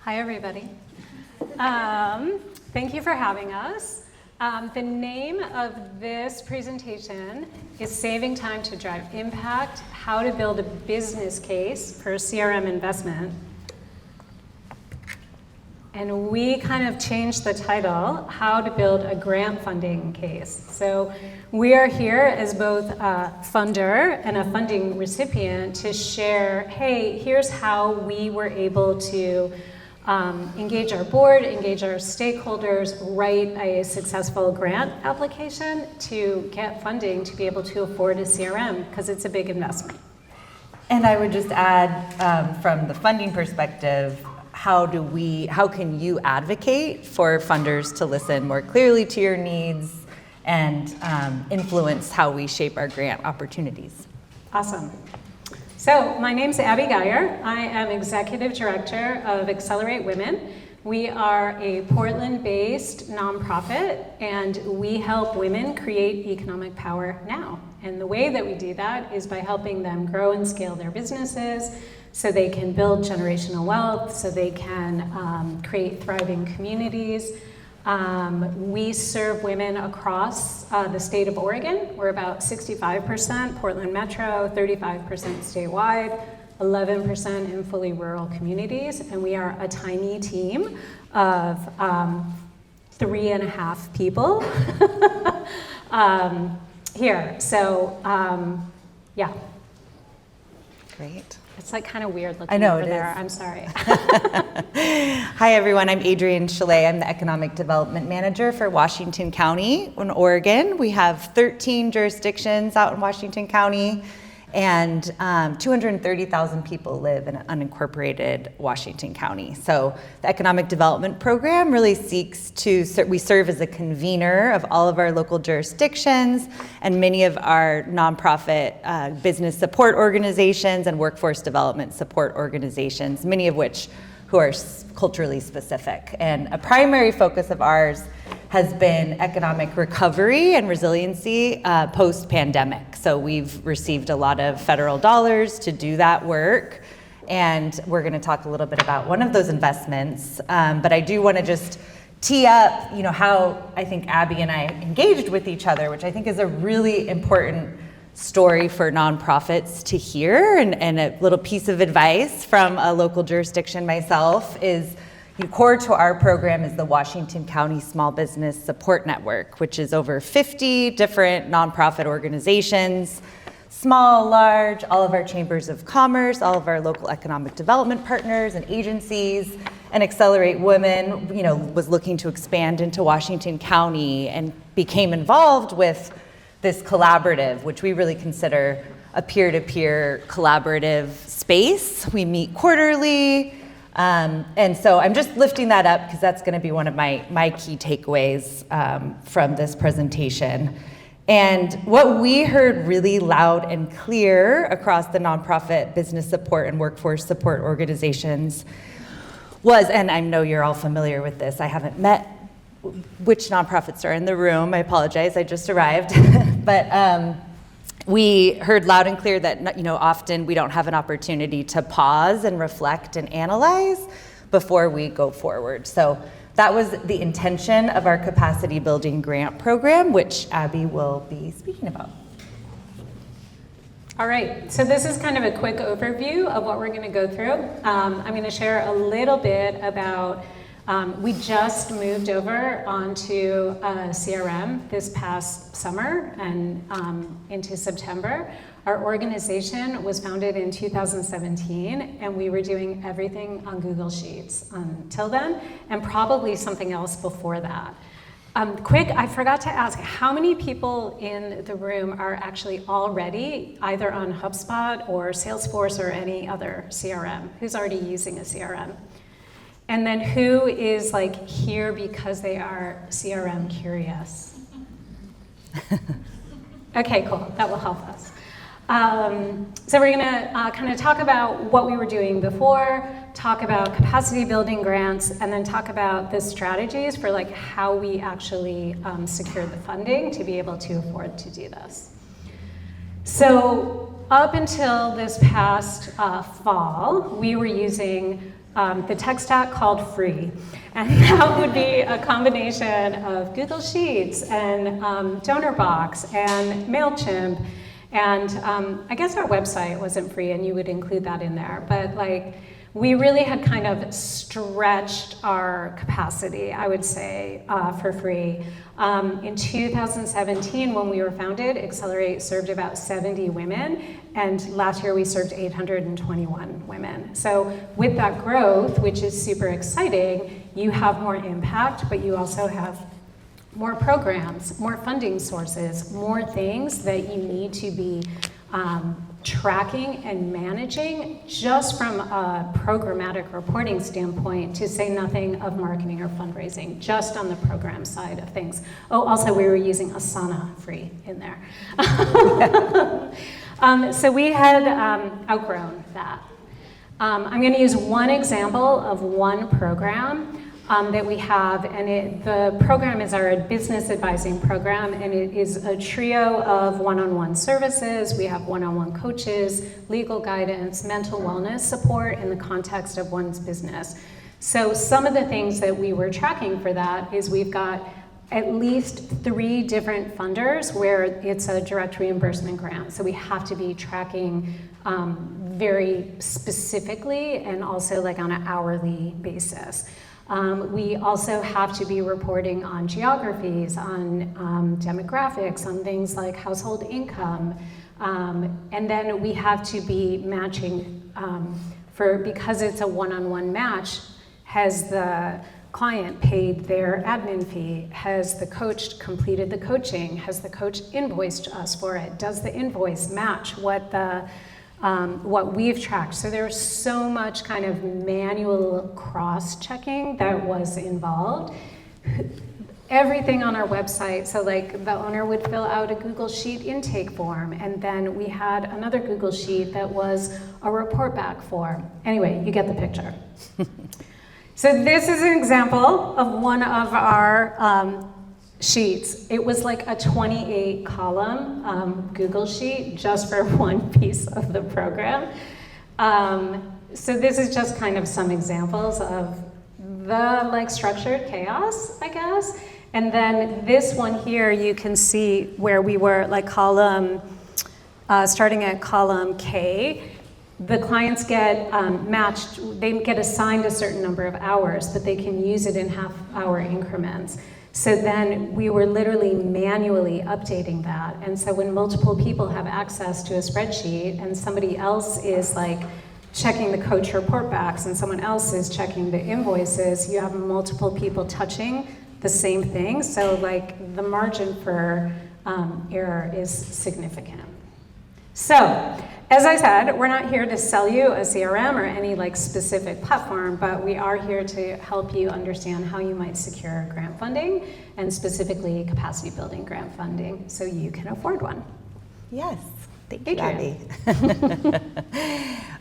Hi, everybody. Thank you for having us. The name of this presentation is Saving Time to Drive Impact, How to Build a Business Case for CRM Investment. And we kind of changed the title, How to Build a Grant Funding Case. So we are here as both a funder and a funding recipient to share, hey, here's how we were able to engage our board, engage our stakeholders, write a successful grant application to get funding to be able to afford a CRM, because it's a big investment. And I would just add, from the funding perspective, how can you advocate for funders to listen more clearly to your needs and influence how we shape our grant opportunities? Awesome. So my name's Abby Geyer. I am Executive Director of Xcelerate Women. We are a Portland-based nonprofit, and we help women create economic power now. And the way that we do that is by helping them grow and scale their businesses so they can build generational wealth, so they can create thriving communities. We serve women across the state of Oregon. We're about 65% Portland Metro, 35% statewide, 11% in fully rural communities, and we are a tiny team of 3.5 people here. So, yeah. Great. It's like kind of weird looking over there. I'm sorry. Hi, everyone. I'm Adrienne Chaille. I'm the Economic Development Manager for Washington County in Oregon. We have 13 jurisdictions out in Washington County, and 230,000 people live in unincorporated Washington County. So the Economic Development Program really seeks to, we serve as a convener of all of our local jurisdictions and many of our nonprofit business support organizations and workforce development support organizations, many of which who are culturally specific. And a primary focus of ours has been economic recovery and resiliency post-pandemic. So we've received a lot of federal dollars to do that work, and we're going to talk a little bit about one of those investments. But I do want to just tee up, how I think Abby and I engaged with each other, which I think is a really important story for nonprofits to hear, and a little piece of advice from a local jurisdiction myself is, core to our program is the Washington County Small Business Support Network, which is over 50 different nonprofit organizations, small, large, all of our chambers of commerce, all of our local economic development partners and agencies. And Xcelerate Women, was looking to expand into Washington County and became involved with this collaborative, which we really consider a peer-to-peer collaborative space. We meet quarterly. And so I'm just lifting that up because that's going to be one of my key takeaways from this presentation. And what we heard really loud and clear across the nonprofit business support and workforce support organizations was, and I know you're all familiar with this, I haven't met which nonprofits are in the room, I apologize, I just arrived, but we heard loud and clear that often we don't have an opportunity to pause and reflect and analyze before we go forward. So that was the intention of our capacity building grant program, which Abby will be speaking about. All right, so this is kind of a quick overview of what we're going to go through. I'm going to share a little bit about we just moved over onto CRM this past summer and into September. Our organization was founded in 2017, and we were doing everything on Google Sheets until then, and probably something else before that. Quick, I forgot to ask, how many people in the room are actually already either on HubSpot or Salesforce or any other CRM? Who's already using a CRM? And then who is here because they are CRM curious? Okay, cool, that will help us. So we're gonna kind of talk about what we were doing before, talk about capacity building grants, and then talk about the strategies for how we actually secure the funding to be able to afford to do this. So up until this past fall, we were using the tech stack called free. And that would be a combination of Google Sheets and DonorBox and MailChimp. And I guess our website wasn't free, and you would include that in there. But like, we really had kind of stretched our capacity, I would say, for free. In 2017, when we were founded, Xcelerate served about 70 women, and last year we served 821 women. So with that growth, which is super exciting, you have more impact, but you also have more programs, more funding sources, more things that you need to be tracking and managing just from a programmatic reporting standpoint, to say nothing of marketing or fundraising, just on the program side of things. Oh, also we were using Asana free in there. So we had outgrown that. I'm going to use one example of one program that we have, and the program is our business advising program, and it is a trio of one-on-one services. We have one-on-one coaches, legal guidance, mental wellness support in the context of one's business. So some of the things that we were tracking for that is we've got at least 3 different funders where it's a direct reimbursement grant. So we have to be tracking very specifically and also like on an hourly basis. We also have to be reporting on geographies, on demographics, on things like household income. And then we have to be matching because it's a one-on-one match. Has the client paid their admin fee? Has the coach completed the coaching? Has the coach invoiced us for it? Does the invoice match what we've tracked? So there's so much kind of manual cross-checking that was involved. Everything on our website, so like the owner would fill out a Google Sheet intake form, and then we had another Google Sheet that was a report back form. Anyway, you get the picture. So this is an example of one of our sheets. It was like a 28-column Google Sheet just for one piece of the program. So this is just kind of some examples of the like structured chaos, I guess. And then this one here, you can see where we were like starting at column K. The clients get matched, they get assigned a certain number of hours, but they can use it in half-hour increments. So then we were literally manually updating that. And so when multiple people have access to a spreadsheet and somebody else is like checking the coach report backs and someone else is checking the invoices, you have multiple people touching the same thing. So like the margin for error is significant. So, as I said, we're not here to sell you a CRM or any like specific platform, but we are here to help you understand how you might secure grant funding, and specifically capacity building grant funding, so you can afford one. Yes, thank you, Adrienne.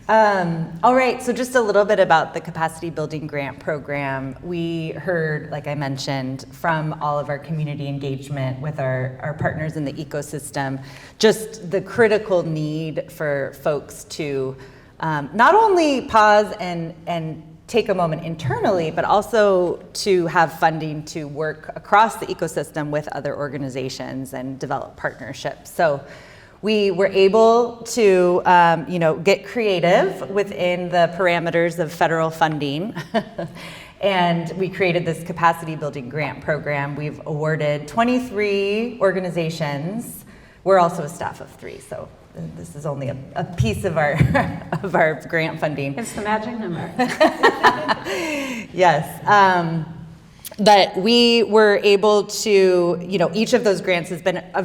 Abby. All right, so just a little bit about the capacity building grant program. We heard, like I mentioned, from all of our community engagement with our partners in the ecosystem, just the critical need for folks to not only pause and take a moment internally, but also to have funding to work across the ecosystem with other organizations and develop partnerships. So we were able to get creative within the parameters of federal funding. And we created this capacity building grant program. We've awarded 23 organizations. We're also a staff of 3, so this is only a piece of our of our grant funding. It's the magic number. Yes. That we were able to, each of those grants has been a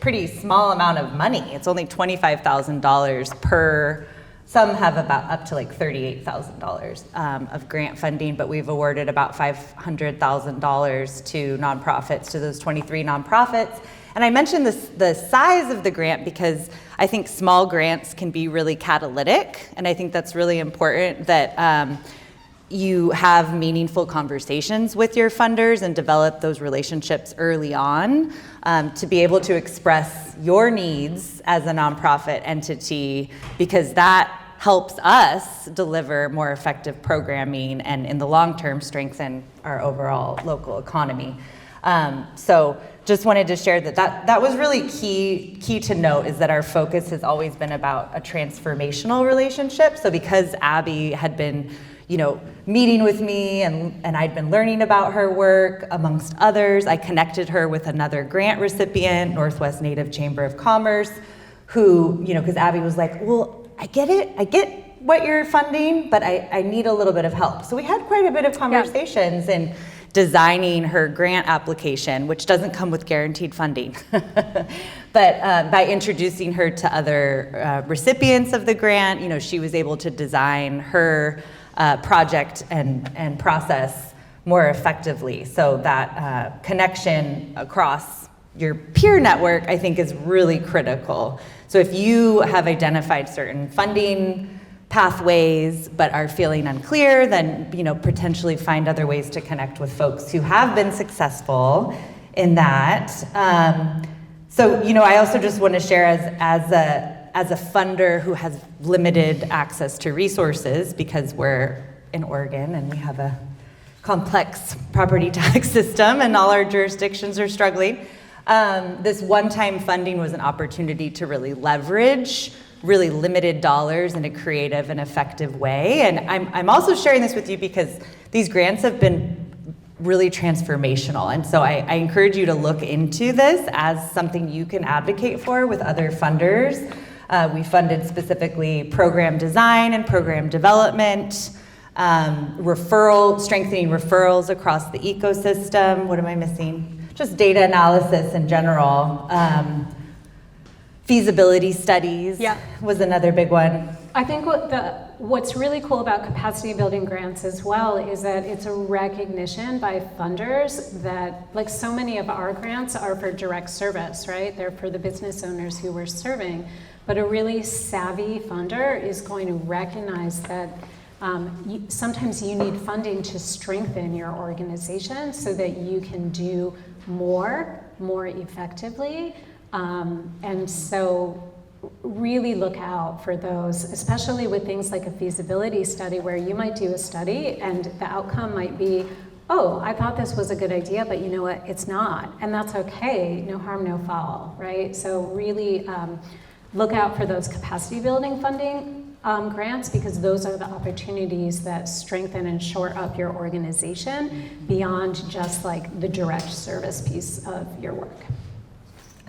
pretty small amount of money. It's only $25,000 per. Some have about up to like $38,000 of grant funding, but we've awarded about $500,000 to nonprofits, to those 23 nonprofits. And I mentioned the size of the grant because I think small grants can be really catalytic, and I think that's really important that you have meaningful conversations with your funders and develop those relationships early on to be able to express your needs as a nonprofit entity, because that helps us deliver more effective programming and in the long term strengthen our overall local economy. So just wanted to share that was really key to note, is that our focus has always been about a transformational relationship. So because Abby had been, meeting with me and I'd been learning about her work, amongst others, I connected her with another grant recipient, Northwest Native Chamber of Commerce, who, because Abby was like, well, I get what you're funding, but I need a little bit of help. So we had quite a bit of conversations in designing her grant application, which doesn't come with guaranteed funding. But by introducing her to other recipients of the grant, she was able to design her project and process more effectively. So that connection across your peer network, I think, is really critical. So if you have identified certain funding pathways but are feeling unclear, then potentially find other ways to connect with folks who have been successful in that. So I also just want to share as a funder who has limited access to resources, because we're in Oregon and we have a complex property tax system and all our jurisdictions are struggling. This one-time funding was an opportunity to really leverage really limited dollars in a creative and effective way. And I'm also sharing this with you because these grants have been really transformational. And so I encourage you to look into this as something you can advocate for with other funders. We funded specifically program design and program development, strengthening referrals across the ecosystem. What am I missing? Just data analysis in general. Feasibility studies was another big one. I think what's really cool about capacity building grants as well is that it's a recognition by funders that, like, so many of our grants are for direct service, right? They're for the business owners who we're serving. But a really savvy funder is going to recognize that sometimes you need funding to strengthen your organization so that you can do more effectively. And so really look out for those, especially with things like a feasibility study, where you might do a study and the outcome might be, oh, I thought this was a good idea, but you know what, it's not. And that's okay, no harm, no foul, right? So really look out for those capacity building funding grants, because those are the opportunities that strengthen and shore up your organization beyond just like the direct service piece of your work.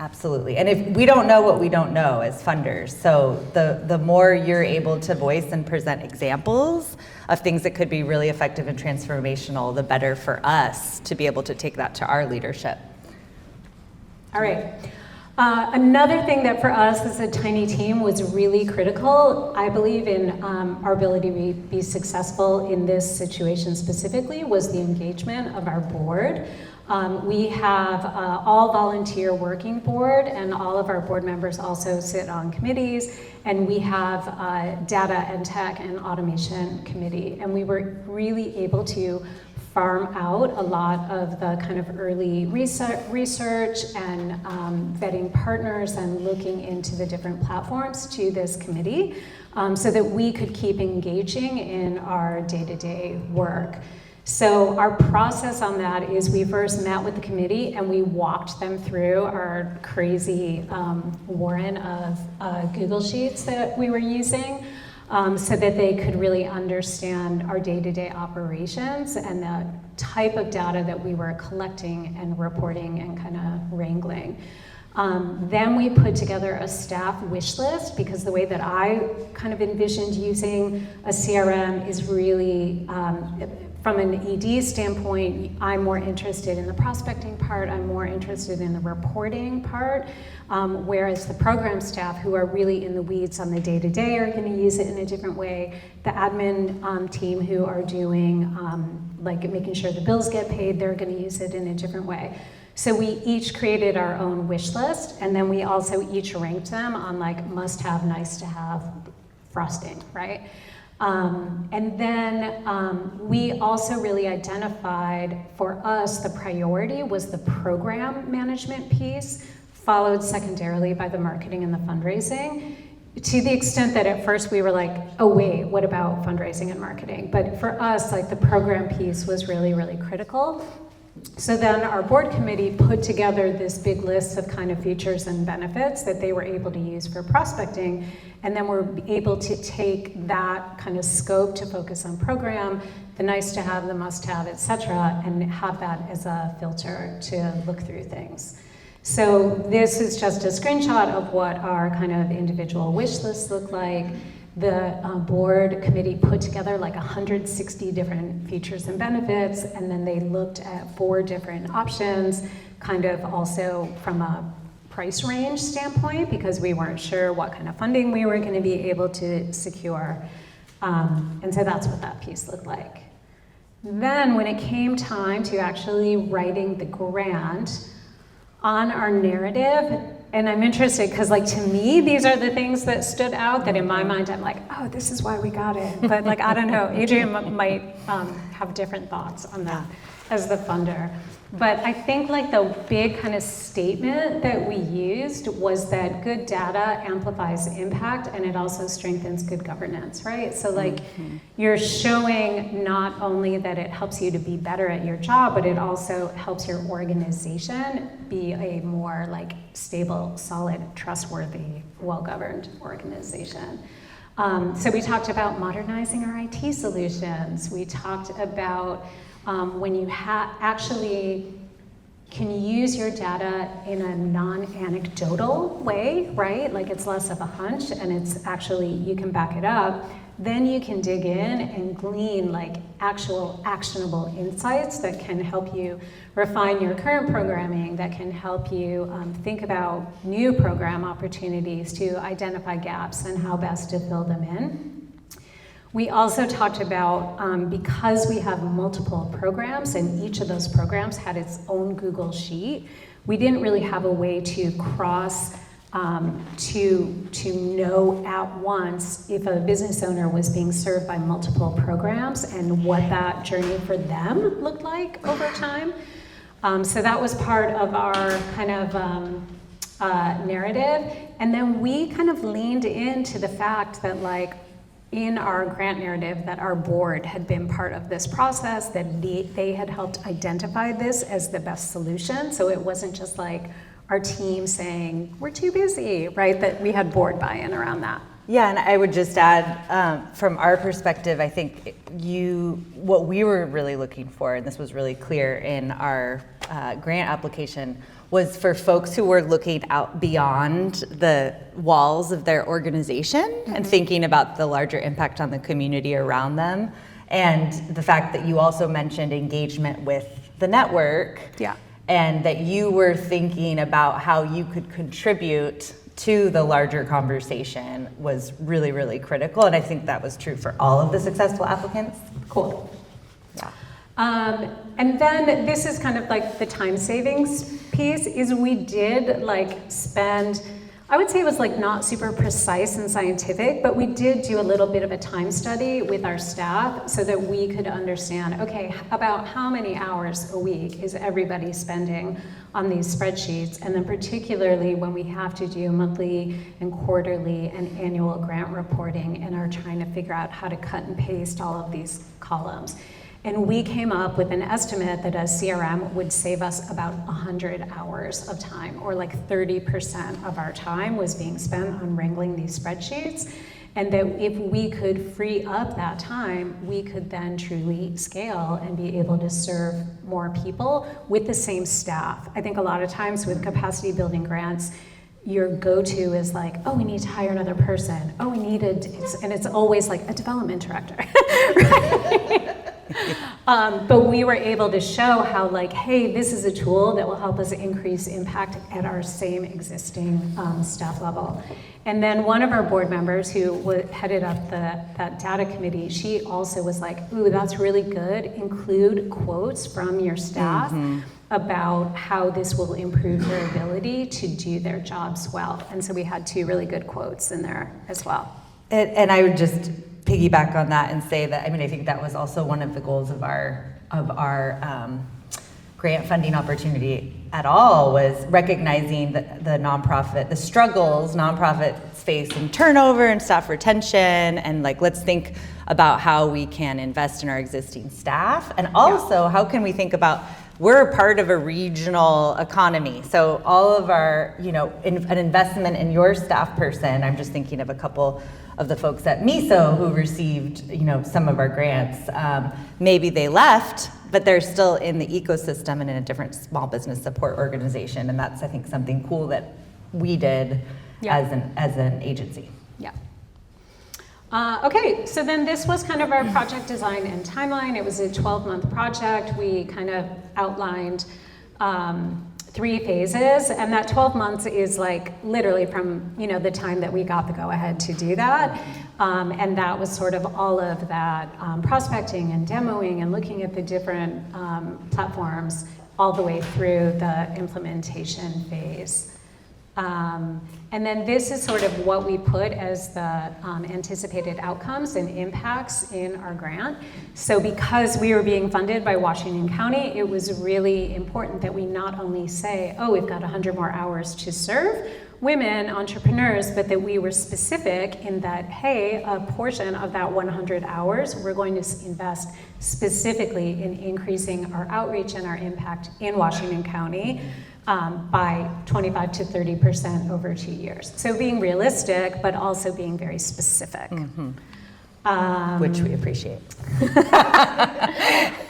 Absolutely. And if we don't know what we don't know as funders, so the more you're able to voice and present examples of things that could be really effective and transformational, the better for us to be able to take that to our leadership. All right. Another thing that for us as a tiny team was really critical, I believe, in our ability to be successful in this situation specifically, was the engagement of our board. We have all volunteer working board, and all of our board members also sit on committees, and we have data and tech and automation committee, and we were really able to farm out a lot of the kind of early research and vetting partners and looking into the different platforms to this committee, so that we could keep engaging in our day-to-day work. So our process on that is we first met with the committee and we walked them through our crazy warren of Google Sheets that we were using, so that they could really understand our day-to-day operations and the type of data that we were collecting and reporting and kind of wrangling. Then we put together a staff wish list, because the way that I kind of envisioned using a CRM is really, from an ED standpoint, I'm more interested in the prospecting part, I'm more interested in the reporting part, whereas the program staff, who are really in the weeds on the day-to-day, are going to use it in a different way. The admin team, who are doing, like making sure the bills get paid, they're going to use it in a different way. So we each created our own wish list, and then we also each ranked them on like must-have, nice-to-have frosting, right? And then we also really identified, for us, the priority was the program management piece, followed secondarily by the marketing and the fundraising. to the extent that at first we were like, oh wait, what about fundraising and marketing? But for us, like the program piece was really, really critical. So then our board committee put together this big list of kind of features and benefits that they were able to use for prospecting, and then we're able to take that kind of scope to focus on program, the nice to have, the must have, et cetera, and have that as a filter to look through things. So this is just a screenshot of what our kind of individual wish lists look like. The board committee put together like 160 different features and benefits, and then they looked at 4 different options, kind of also from a price range standpoint, because we weren't sure what kind of funding we were going to be able to secure. And so that's what that piece looked like. Then when it came time to actually writing the grant on our narrative, and I'm interested because, like, to me, these are the things that stood out that in my mind, I'm like, oh, this is why we got it. But, like, I don't know, Adrienne might have different thoughts on that as the funder. But I think, like, the big kind of statement that we used was that good data amplifies impact, and it also strengthens good governance, right? So, like, you're showing not only that it helps you to be better at your job, but it also helps your organization be a more, like, stable, solid, trustworthy, well-governed organization. So we talked about modernizing our IT solutions. We talked about when you actually can use your data in a non-anecdotal way, right? Like it's less of a hunch and it's actually, you can back it up. Then you can dig in and glean like actual actionable insights that can help you refine your current programming, that can help you think about new program opportunities to identify gaps and how best to fill them in. We also talked about, because we have multiple programs and each of those programs had its own Google Sheet, we didn't really have a way to cross, to know at once if a business owner was being served by multiple programs and what that journey for them looked like over time. So that was part of our kind of narrative. And then we kind of leaned into the fact that like, in our grant narrative that our board had been part of this process, that they had helped identify this as the best solution. So it wasn't just like our team saying, we're too busy, right? That we had board buy-in around that. Yeah, and I would just add, from our perspective, I think what we were really looking for, and this was really clear in our grant application, was for folks who were looking out beyond the walls of their organization and thinking about the larger impact on the community around them. And the fact that you also mentioned engagement with the network, and that you were thinking about how you could contribute to the larger conversation was really, really critical. And I think that was true for all of the successful applicants. Cool. Yeah. And then this is kind of like the time savings piece, is we did like spend, I would say it was like not super precise and scientific, but we did do a little bit of a time study with our staff so that we could understand, okay, about how many hours a week is everybody spending on these spreadsheets, and then particularly when we have to do monthly and quarterly and annual grant reporting and are trying to figure out how to cut and paste all of these columns. And we came up with an estimate that a CRM would save us about 100 hours of time, or like 30% of our time was being spent on wrangling these spreadsheets. And that if we could free up that time, we could then truly scale and be able to serve more people with the same staff. I think a lot of times with capacity building grants, your go-to is like, oh, we need to hire another person. Oh, we needed, and it's always like a development director, right? But we were able to show how like, hey, this is a tool that will help us increase impact at our same existing staff level. And then one of our board members who headed up that data committee, she also was like, ooh, that's really good. Include quotes from your staff about how this will improve their ability to do their jobs well. And so we had 2 really good quotes in there as well. And I would just piggyback on that and say that, I mean, I think that was also one of the goals of our grant funding opportunity at all, was recognizing the struggles nonprofits folks face in turnover and staff retention, and like let's think about how we can invest in our existing staff, and also how can we think about, we're part of a regional economy, so all of our, an investment in your staff person. I'm just thinking of a couple of the folks at MISO who received, some of our grants. Maybe they left, but they're still in the ecosystem and in a different small business support organization, and that's, I think, something cool that we did as an agency. Yeah. Okay, so then this was kind of our project design and timeline. It was a 12-month project. We kind of outlined 3 phases, and that 12 months is like literally from the time that we got the go-ahead to do that, and that was sort of all of that prospecting and demoing and looking at the different platforms all the way through the implementation phase. And then this is sort of what we put as the anticipated outcomes and impacts in our grant. So because we were being funded by Washington County, it was really important that we not only say, oh, we've got 100 more hours to serve women entrepreneurs, but that we were specific in that, hey, a portion of that 100 hours, we're going to invest specifically in increasing our outreach and our impact in Washington County by 25 to 30% over 2 years. So being realistic, but also being very specific. Mm-hmm. Which we appreciate.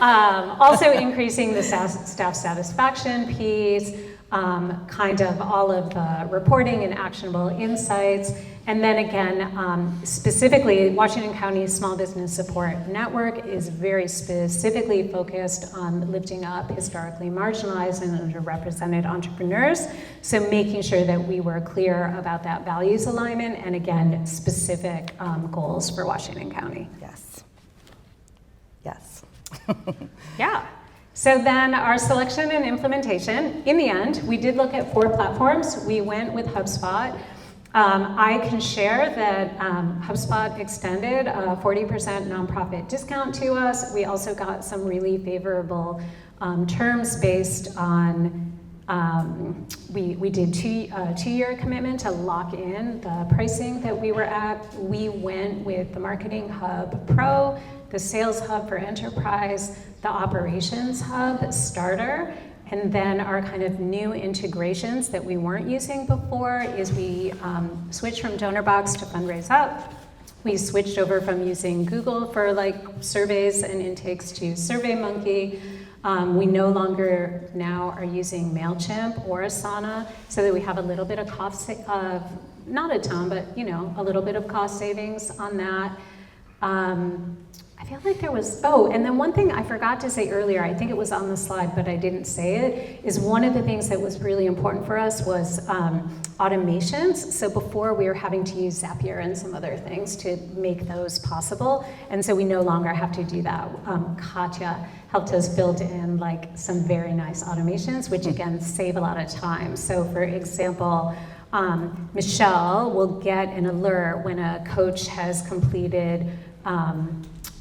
Also increasing the staff satisfaction piece, kind of all of the reporting and actionable insights. And then again, specifically, Washington County Small Business Support Network is very specifically focused on lifting up historically marginalized and underrepresented entrepreneurs. So making sure that we were clear about that values alignment and again, specific goals for Washington County. Yes. Yes. Yeah. So then our selection and implementation, in the end, we did look at 4 platforms. We went with HubSpot. I can share that HubSpot extended a 40% nonprofit discount to us. We also got some really favorable terms based on, we did 2-year commitment to lock in the pricing that we were at. We went with the Marketing Hub Pro, the Sales Hub for Enterprise, the Operations Hub Starter, and then our kind of new integrations that we weren't using before is we switched from DonorBox to Fundraise Up. We switched over from using Google for like surveys and intakes to SurveyMonkey. We no longer now are using MailChimp or Asana, so that we have a little bit of cost, not a ton, but a little bit of cost savings on that. I feel like there was, and then one thing I forgot to say earlier, I think it was on the slide, but I didn't say it, is one of the things that was really important for us was automations. So before we were having to use Zapier and some other things to make those possible, and so we no longer have to do that. Katya helped us build in like some very nice automations, which again, save a lot of time. So for example, Michelle will get an alert when a coach has completed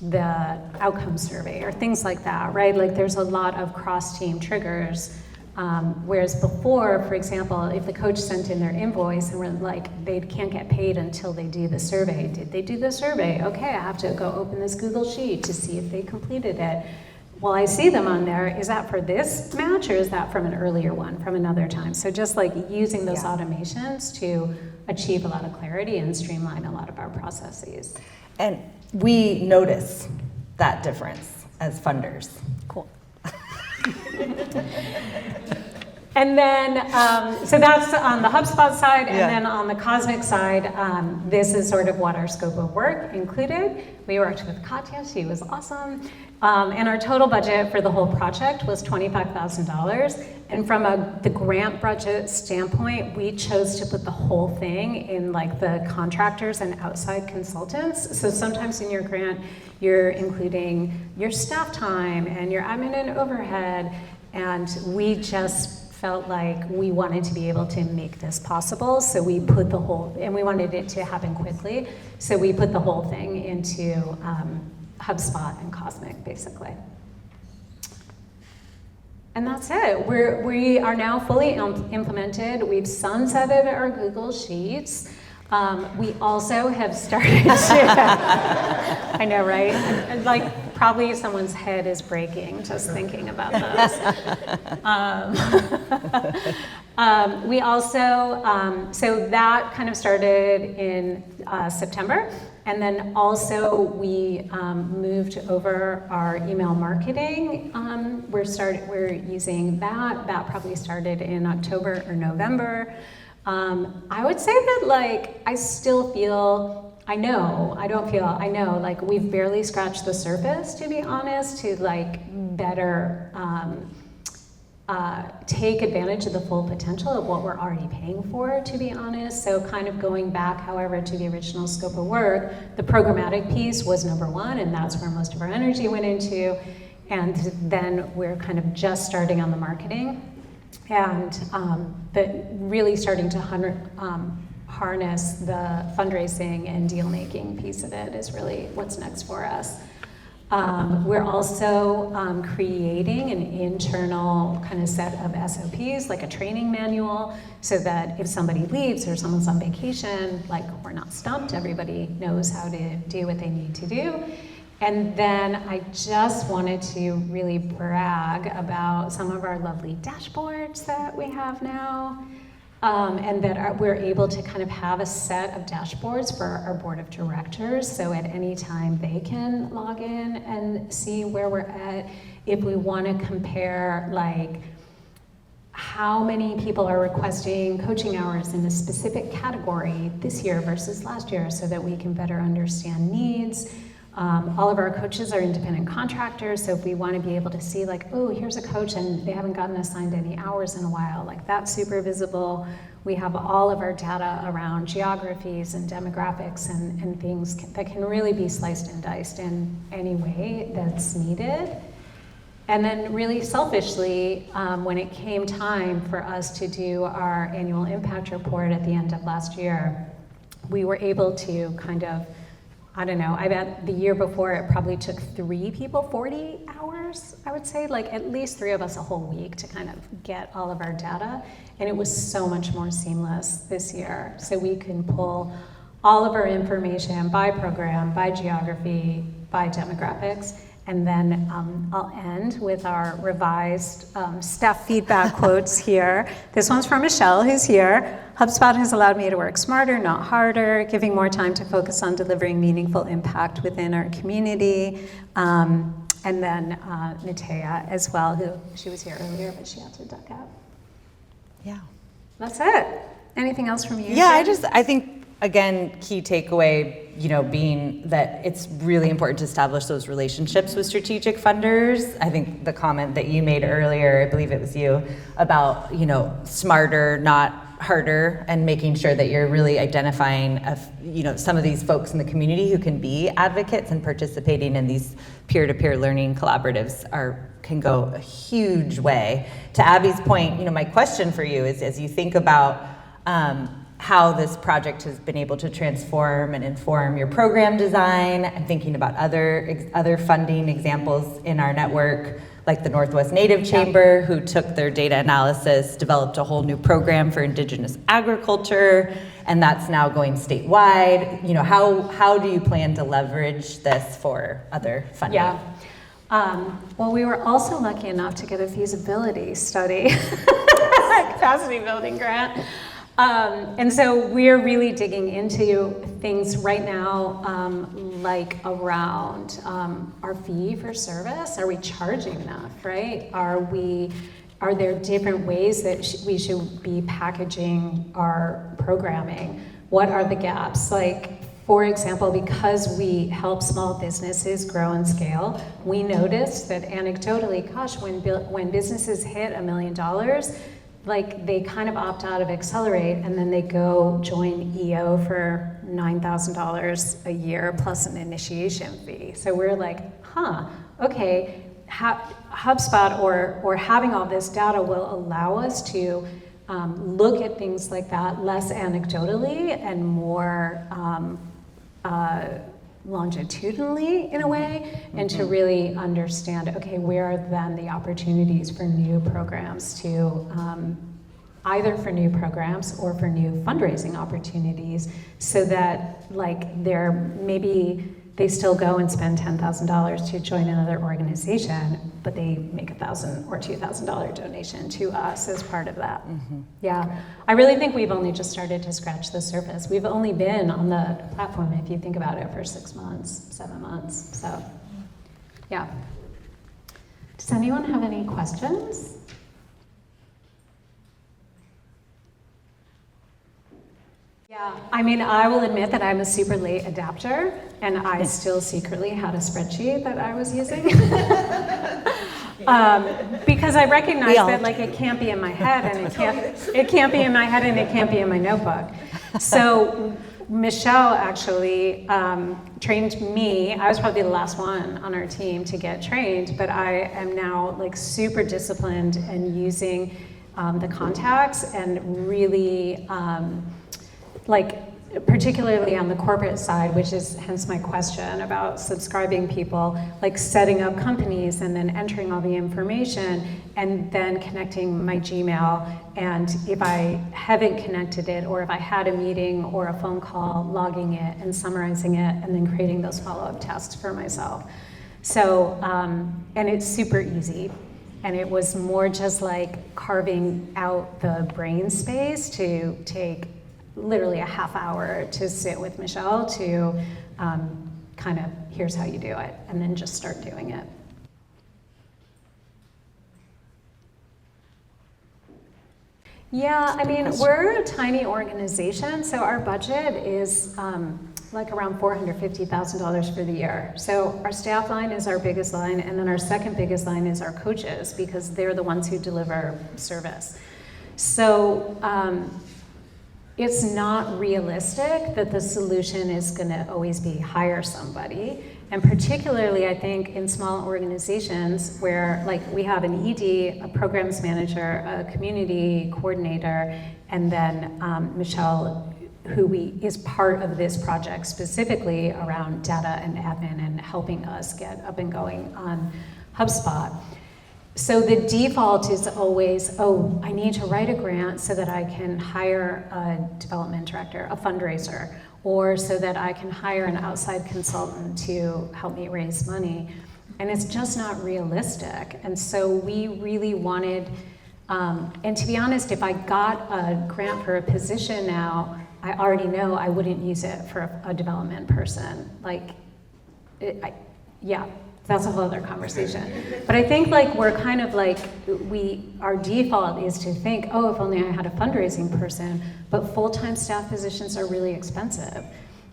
the outcome survey or things like that, right? Like there's a lot of cross-team triggers. Whereas before, for example, if the coach sent in their invoice and we're like, they can't get paid until they do the survey. Did they do the survey? Okay, I have to go open this Google Sheet to see if they completed it. Well, I see them on there. Is that for this match or is that from an earlier one, from another time? So just like using those automations to achieve a lot of clarity and streamline a lot of our processes. And we notice that difference as funders. Cool. And then, so that's on the HubSpot side, and then on the CauseMic side, this is sort of what our scope of work included. We worked with Katya, she was awesome. And our total budget for the whole project was $25,000. And from the grant budget standpoint, we chose to put the whole thing in like the contractors and outside consultants. So sometimes in your grant, you're including your staff time and your admin and overhead. And we just felt like we wanted to be able to make this possible. So we put the whole, and we wanted it to happen quickly. So we put the whole thing into HubSpot and CauseMic, basically. And that's it. We are now fully implemented. We've sunsetted our Google Sheets. We also have started to, I know, right? Like, probably someone's head is breaking just thinking about those. We also, so that kind of started in September. And then also we moved over our email marketing. We're using that. That probably started in October or November. I would say that, like, I still feel, I know, like we've barely scratched the surface, to be honest, to like better take advantage of the full potential of what we're already paying for, to be honest. So kind of going back, however, to the original scope of work, the programmatic piece was number one, and that's where most of our energy went into. And then we're kind of just starting on the marketing. And but really starting to harness the fundraising and deal making piece of it is really what's next for us. We're also creating an internal kind of set of SOPs, like a training manual, so that if somebody leaves or someone's on vacation, like, we're not stumped, everybody knows how to do what they need to do. And then I just wanted to really brag about some of our lovely dashboards that we have now, and that we're able to kind of have a set of dashboards for our board of directors, so at any time they can log in and see where we're at. If we want to compare, like, how many people are requesting coaching hours in a specific category this year versus last year, so that we can better understand needs. All of our coaches are independent contractors, so if we want to be able to see, like, oh, here's a coach and they haven't gotten assigned any hours in a while, like, that's super visible. We have all of our data around geographies and demographics and things that can really be sliced and diced in any way that's needed. And then really selfishly, when it came time for us to do our annual impact report at the end of last year, we were able to kind of, I don't know, I bet the year before it probably took 3 people 40 hours, I would say, like at least 3 of us a whole week to kind of get all of our data. And it was so much more seamless this year. So we can pull all of our information by program, by geography, by demographics. And then I'll end with our revised staff feedback quotes here. This one's from Michelle, who's here. HubSpot has allowed me to work smarter, not harder, giving more time to focus on delivering meaningful impact within our community. And then Natea as well, who she was here earlier, but she had to duck out. Yeah. That's it. Anything else from you? Yeah, I think, again, key takeaway, being that it's really important to establish those relationships with strategic funders. I think the comment that you made earlier, I believe it was you, about, smarter, not harder, and making sure that you're really identifying, some of these folks in the community who can be advocates and participating in these peer-to-peer learning collaboratives can go a huge way. To Abby's point, my question for you is, as you think about how this project has been able to transform and inform your program design, I'm thinking about other funding examples in our network, like the Northwest Native Chamber, who took their data analysis, developed a whole new program for indigenous agriculture, and that's now going statewide. How do you plan to leverage this for other funding? Yeah. Well, we were also lucky enough to get a feasibility study, capacity building grant. And so we're really digging into things right now, like around our fee for service. Are we charging enough, right? Are there different ways that we should be packaging our programming? What are the gaps? Like, for example, because we help small businesses grow and scale, we noticed that anecdotally, gosh, when businesses hit $1 million, like they kind of opt out of Xcelerate and then they go join EO for $9,000 a year plus an initiation fee. So we're like, okay, HubSpot or having all this data will allow us to look at things like that less anecdotally and more longitudinally in a way, and to really understand, okay, where are then the opportunities for new programs to either for new programs or for new fundraising opportunities, so that like maybe they still go and spend $10,000 to join another organization, but they make $1,000 or $2,000 donation to us as part of that. Mm-hmm. Yeah, I really think we've only just started to scratch the surface. We've only been on the platform, if you think about it, for 6 months, 7 months, so yeah. Does anyone have any questions? Yeah, I mean, I will admit that I'm a super late adapter, and I still secretly had a spreadsheet that I was using. Because I recognize that like it can't be in my head, and it can't be in my head, and it can't be in my notebook. So Michelle actually trained me. I was probably the last one on our team to get trained, but I am now like super disciplined and using the contacts and really like particularly on the corporate side, which is hence my question about subscribing people, like setting up companies and then entering all the information and then connecting my Gmail. And if I haven't connected it, or if I had a meeting or a phone call, logging it and summarizing it and then creating those follow-up tests for myself. So, and it's super easy. And it was more just like carving out the brain space to take literally a half hour to sit with Michelle to kind of, here's how you do it, and then just start doing it. Yeah, I mean, we're a tiny organization, so our budget is like around $450,000 for the year. So our staff line is our biggest line, and then our second biggest line is our coaches, because they're the ones who deliver service. So it's not realistic that the solution is going to always be hire somebody. And particularly, I think, in small organizations where like we have an ED, a programs manager, a community coordinator, and then Michelle, who is part of this project specifically around data and admin and helping us get up and going on HubSpot. So the default is always, oh, I need to write a grant so that I can hire a development director, a fundraiser, or so that I can hire an outside consultant to help me raise money. And it's just not realistic. And so we really wanted, and to be honest, if I got a grant for a position now, I already know I wouldn't use it for a development person. Like, yeah. That's a whole other conversation. But I think like we're kind of like, our default is to think, oh, if only I had a fundraising person, but full-time staff positions are really expensive.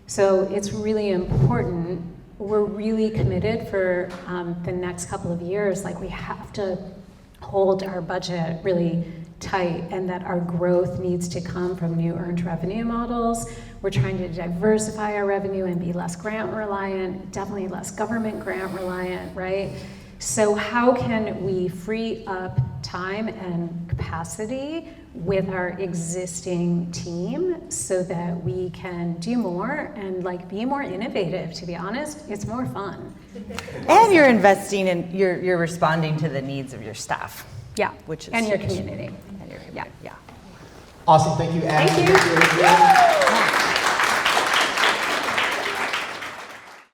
So it's really important. We're really committed for the next couple of years. Like we have to hold our budget really tight, and that our growth needs to come from new earned revenue models. We're trying to diversify our revenue and be less grant reliant, definitely less government grant reliant, right? So how can we free up time and capacity with our existing team so that we can do more and like be more innovative? To be honest, it's more fun. And you're investing in, you're responding to the needs of your staff. Yeah, which is and your huge. community. And your community, yeah. Awesome, thank you, Adam. Thank you.